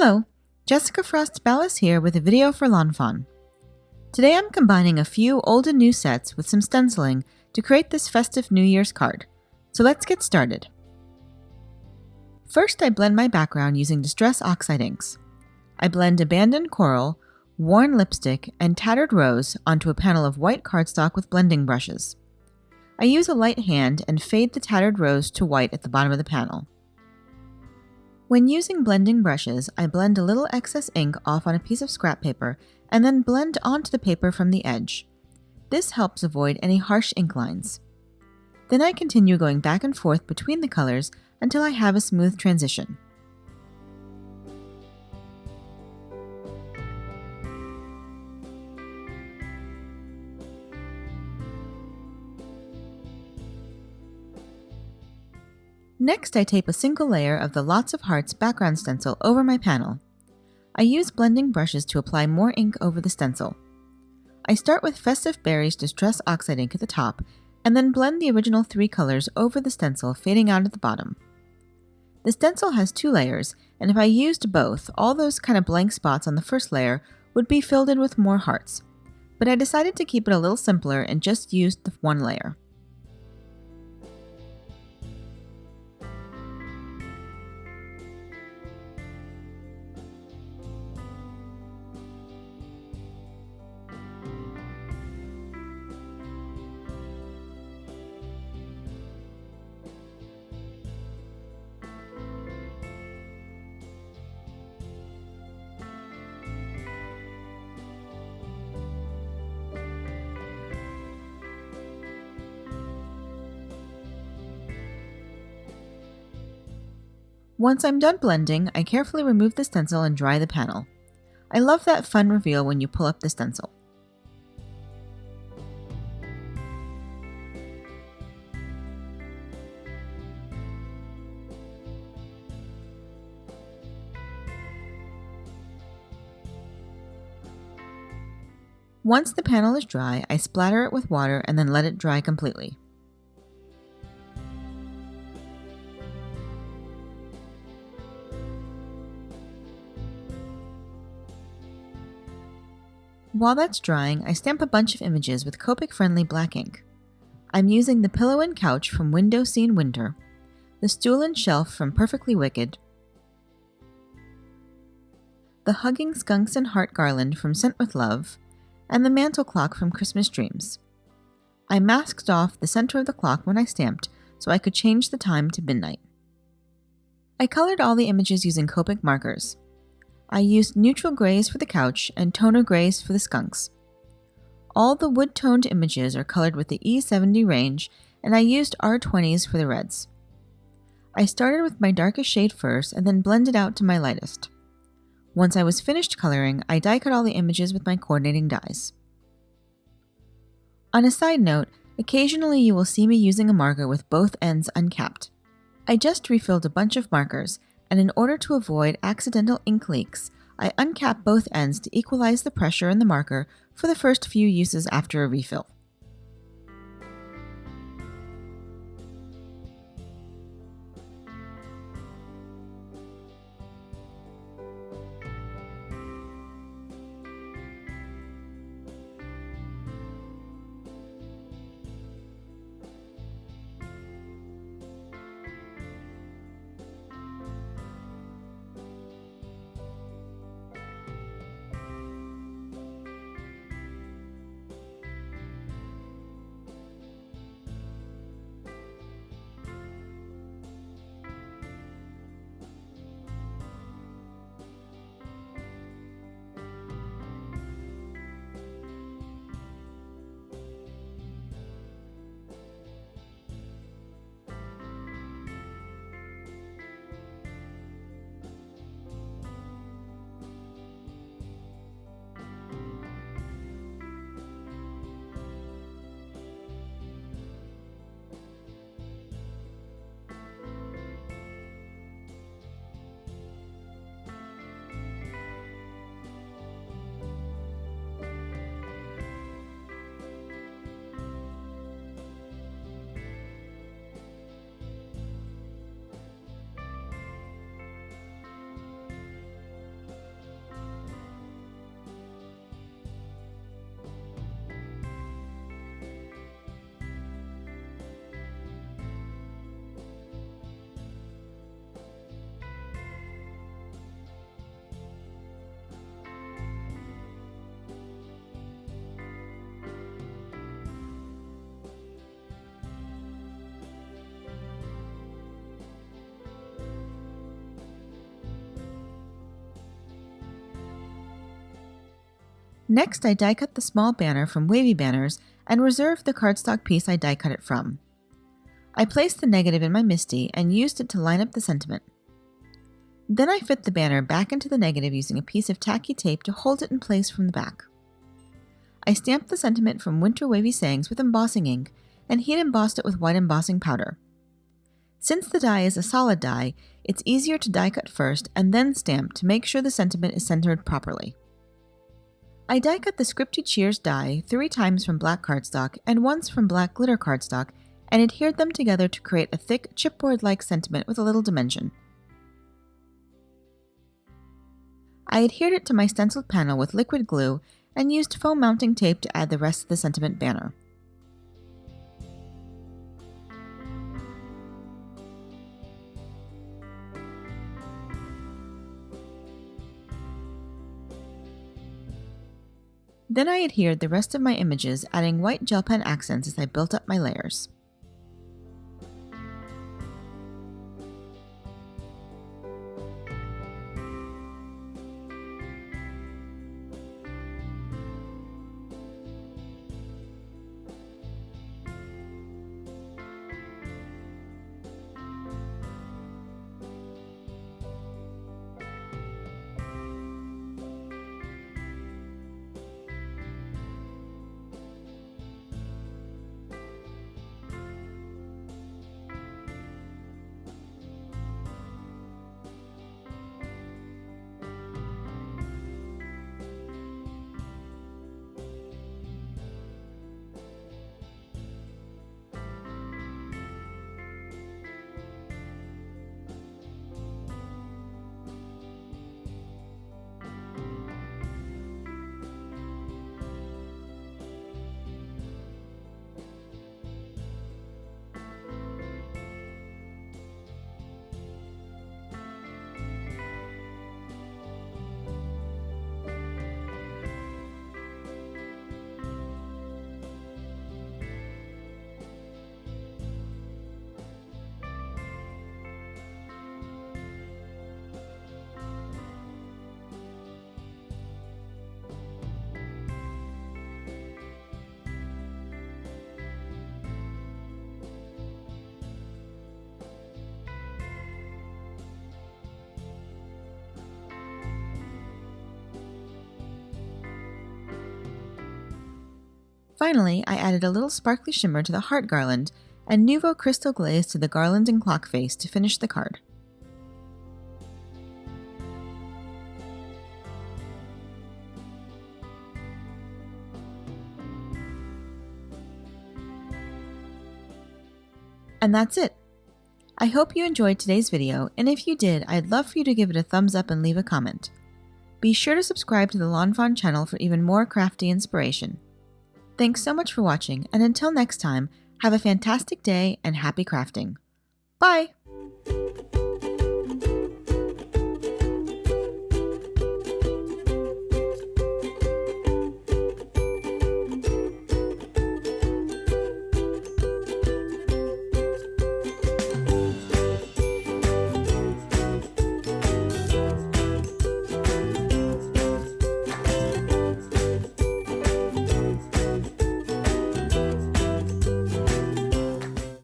Hello, Jessica Frost Ballas here with a video for lawnfawn. Today I'm combining a few old and new sets with some stenciling to create this festive New Year's card. So let's get started. First I blend my background using Distress Oxide inks. I blend abandoned coral, worn lipstick, and tattered rose onto a panel of white cardstock with blending brushes. I use a light hand and fade the tattered rose to white at the bottom of the panel. When using blending brushes, I blend a little excess ink off on a piece of scrap paper and then blend onto the paper from the edge. This helps avoid any harsh ink lines. Then I continue going back and forth between the colors until I have a smooth transition. Next, I tape a single layer of the Lots of Hearts background stencil over my panel. I use blending brushes to apply more ink over the stencil. I start with Festive Berries Distress Oxide ink at the top, and then blend the original 3 colors over the stencil, fading out at the bottom. The stencil has 2 layers, and if I used both, all those kind of blank spots on the first layer would be filled in with more hearts. But I decided to keep it a little simpler and just used the 1 layer. Once I'm done blending, I carefully remove the stencil and dry the panel. I love that fun reveal when you pull up the stencil. Once the panel is dry, I splatter it with water and then let it dry completely. While that's drying, I stamp a bunch of images with Copic-friendly black ink. I'm using the pillow and couch from Window Scene Winter, the stool and shelf from Perfectly Wicked, the hugging skunks and heart garland from Scent with Love, and the mantle clock from Christmas Dreams. I masked off the center of the clock when I stamped so I could change the time to midnight. I colored all the images using Copic markers. I used neutral grays for the couch and toner grays for the skunks. All the wood-toned images are colored with the E70 range, and I used R20s for the reds. I started with my darkest shade first and then blended out to my lightest. Once I was finished coloring, I die cut all the images with my coordinating dies. On a side note, occasionally you will see me using a marker with both ends uncapped. I just refilled a bunch of markers, and in order to avoid accidental ink leaks, I uncap both ends to equalize the pressure in the marker for the first few uses after a refill. Next, I die cut the small banner from Wavy banners and reserved the cardstock piece I die cut it from. I placed the negative in my MISTI and used it to line up the sentiment. Then I fit the banner back into the negative using a piece of tacky tape to hold it in place from the back. I stamped the sentiment from Winter Wavy Sayings with embossing ink and heat embossed it with white embossing powder. Since the die is a solid die, it's easier to die cut first and then stamp to make sure the sentiment is centered properly. I die cut the Scripty Cheers die 3 times from black cardstock and once from black glitter cardstock and adhered them together to create a thick chipboard-like sentiment with a little dimension. I adhered it to my stenciled panel with liquid glue and used foam mounting tape to add the rest of the sentiment banner. Then I adhered the rest of my images, adding white gel pen accents as I built up my layers. Finally, I added a little sparkly shimmer to the heart garland and Nouveau crystal glaze to the garland and clock face to finish the card. And that's it. I hope you enjoyed today's video, and if you did, I'd love for you to give it a thumbs up and leave a comment. Be sure to subscribe to the lawnfawn channel for even more crafty inspiration. Thanks so much for watching, and until next time, have a fantastic day and happy crafting. Bye!